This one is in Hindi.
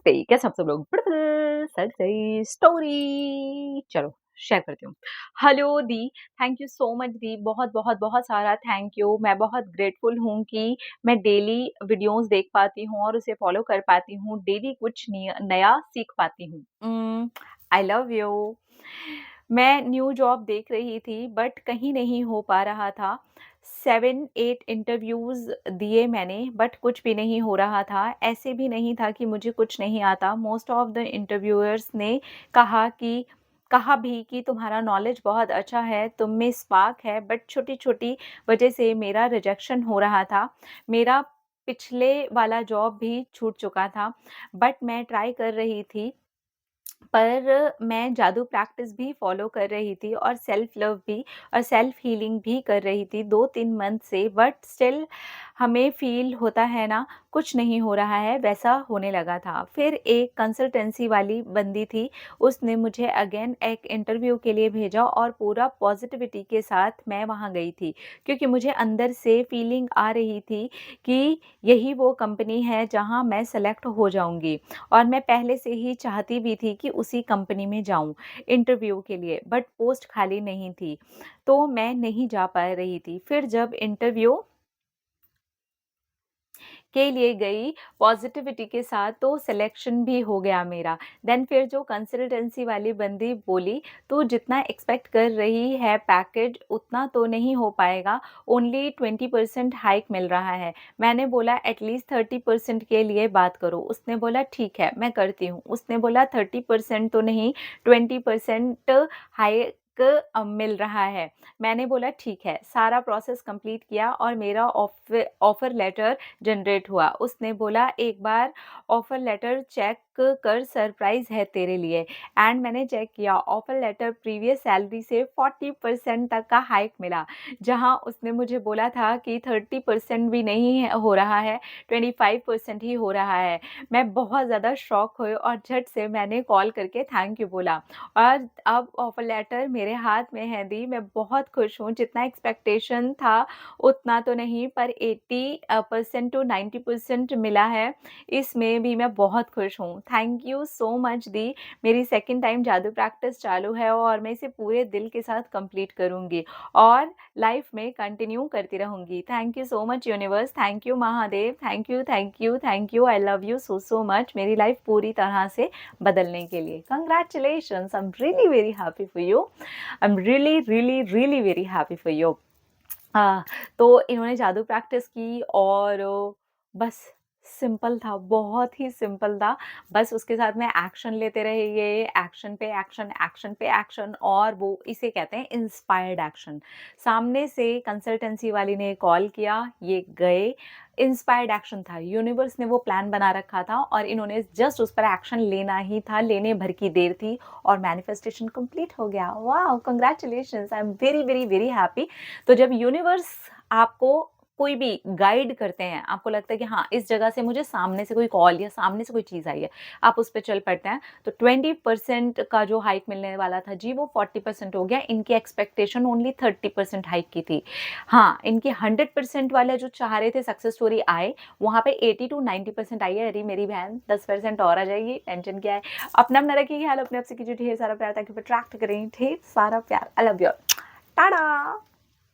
नमस्ते, कैसे हैं आप सब लोग? बिल्कुल सच सही स्टोरी चलो शेयर करती हूँ। हेलो दी, थैंक यू सो मच दी, बहुत सारा थैंक यू। मैं बहुत ग्रेटफुल हूँ कि मैं डेली वीडियोज़ देख पाती हूँ और उसे फॉलो कर पाती हूँ, डेली कुछ नया सीख पाती हूँ। आई लव यू। मैं न्यू जॉब देख रही थी बट कहीं नहीं हो पा रहा था। 7-8 इंटरव्यूज़ दिए मैंने बट कुछ भी नहीं हो रहा था। ऐसे भी नहीं था कि मुझे कुछ नहीं आता। मोस्ट ऑफ द इंटरव्यूअर्स ने कहा भी कि तुम्हारा नॉलेज बहुत अच्छा है, तुम में स्पार्क है, बट छोटी-छोटी वजह से मेरा रिजेक्शन हो रहा था। मेरा पिछले वाला जॉब भी छूट चुका था बट मैं ट्राई कर रही थी। पर मैं जादू प्रैक्टिस भी फ़ॉलो कर रही थी और सेल्फ लव भी और सेल्फ हीलिंग भी कर रही थी 2-3 मंथ से, बट स्टिल हमें फ़ील होता है ना, कुछ नहीं हो रहा है, वैसा होने लगा था। फिर एक कंसल्टेंसी वाली बंदी थी, उसने मुझे अगेन एक इंटरव्यू के लिए भेजा और पूरा पॉज़िटिविटी के साथ मैं वहाँ गई थी, क्योंकि मुझे अंदर से फ़ीलिंग आ रही थी कि यही वो कंपनी है जहाँ मैं सेलेक्ट हो जाऊँगी। और मैं पहले से ही चाहती भी थी कि उसी कंपनी में जाऊँ इंटरव्यू के लिए, बट पोस्ट खाली नहीं थी, तो मैं नहीं जा पा रही थी। फिर जब इंटरव्यू के लिए गई पॉज़िटिविटी के साथ, तो सिलेक्शन भी हो गया मेरा। देन फिर जो कंसल्टेंसी वाली बंदी बोली, "तू जितना एक्सपेक्ट कर रही है पैकेज उतना तो नहीं हो पाएगा, ओनली 20% हाइक मिल रहा है।" मैंने बोला एटलीस्ट 30% के लिए बात करो। उसने बोला ठीक है, मैं करती हूँ। उसने बोला 30% तो नहीं, 20% हाइक मिल रहा है। मैंने बोला ठीक है, सारा प्रोसेस कंप्लीट किया और मेरा ऑफ़र लेटर जनरेट हुआ। उसने बोला एक बार ऑफ़र लेटर चेक कर, सरप्राइज़ है तेरे लिए। एंड मैंने चेक किया, ऑफ़र लेटर प्रीवियस सैलरी से 40% तक का हाइक मिला। जहाँ उसने मुझे बोला था कि 30% भी नहीं हो रहा है, 25% ही हो रहा है। मैं बहुत ज़्यादा शॉक हुई और झट से मैंने कॉल करके थैंक यू बोला और अब ऑफ़र लेटर मेरे हाथ में है दी। मैं बहुत खुश हूँ, जितना एक्सपेक्टेशन था उतना तो नहीं, पर 80% टू 90% मिला है, इसमें भी मैं बहुत खुश हूँ। थैंक यू सो मच दी। मेरी सेकंड टाइम जादू प्रैक्टिस चालू है और मैं इसे पूरे दिल के साथ कंप्लीट करूँगी और लाइफ में कंटिन्यू करती रहूँगी। Thank you so much universe, thank you Mahadev, thank you, thank you, thank you, I love you so much मेरी लाइफ पूरी तरह से बदलने के लिए। Congratulations, I am really very happy for you. I am really very happy for you. तो इन्होंने जादू प्रैक्टिस की और बस सिंपल था, बहुत ही सिंपल था। बस उसके साथ में एक्शन लेते रहे, ये एक्शन पे एक्शन, एक्शन पे एक्शन, और वो इसे कहते हैं इंस्पायर्ड एक्शन। सामने से कंसल्टेंसी वाली ने कॉल किया, ये गए, इंस्पायर्ड एक्शन था। यूनिवर्स ने वो प्लान बना रखा था और इन्होंने जस्ट उस पर एक्शन लेना ही था, लेने भर की देर थी और मैनिफेस्टेशन कंप्लीट हो गया। Wow! Congratulations, I am very happy. तो जब यूनिवर्स आपको कोई भी गाइड करते हैं, आपको लगता है कि हाँ, इस जगह से मुझे सामने से कोई कॉल या सामने से कोई चीज़ आई है, आप उस पे चल पड़ते हैं, तो 20% का जो हाइक मिलने वाला था जी, वो 40% हो गया। इनकी एक्सपेक्टेशन ओनली 30% हाइक की थी। हाँ, इनके 100% वाले जो चाह रहे थे सक्सेस स्टोरी आए, वहाँ पे 80 टू 90% आई है। अरे मेरी बहन, 10% और आ जाएगी, टेंशन क्या है। अपना रखिए ख्याल, अपने आप से कीजिए ढेर सारा प्यार ताकि अट्रैक्ट करें ढेर सारा प्यार। I love you. टाटा।